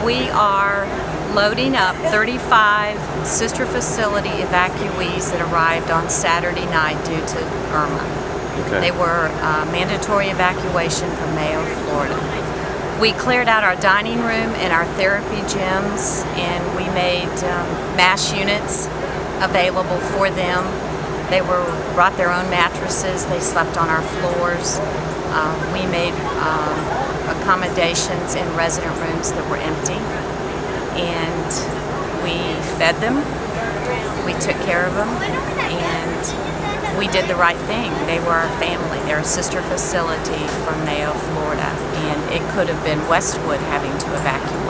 We are loading up 35 sister facility evacuees that arrived on Saturday night due to Irma. Okay. They were mandatory evacuation from Mayo, Florida. We cleared out our dining room and our therapy gyms, and we made MASH units available for them. They brought their own mattresses. They slept on our floors. We made accommodations in resident rooms that were empty, and we fed them. We took care of them, and we did the right thing. They were our family. They're a sister facility from Mayo, Florida, and it could have been Westwood having to evacuate.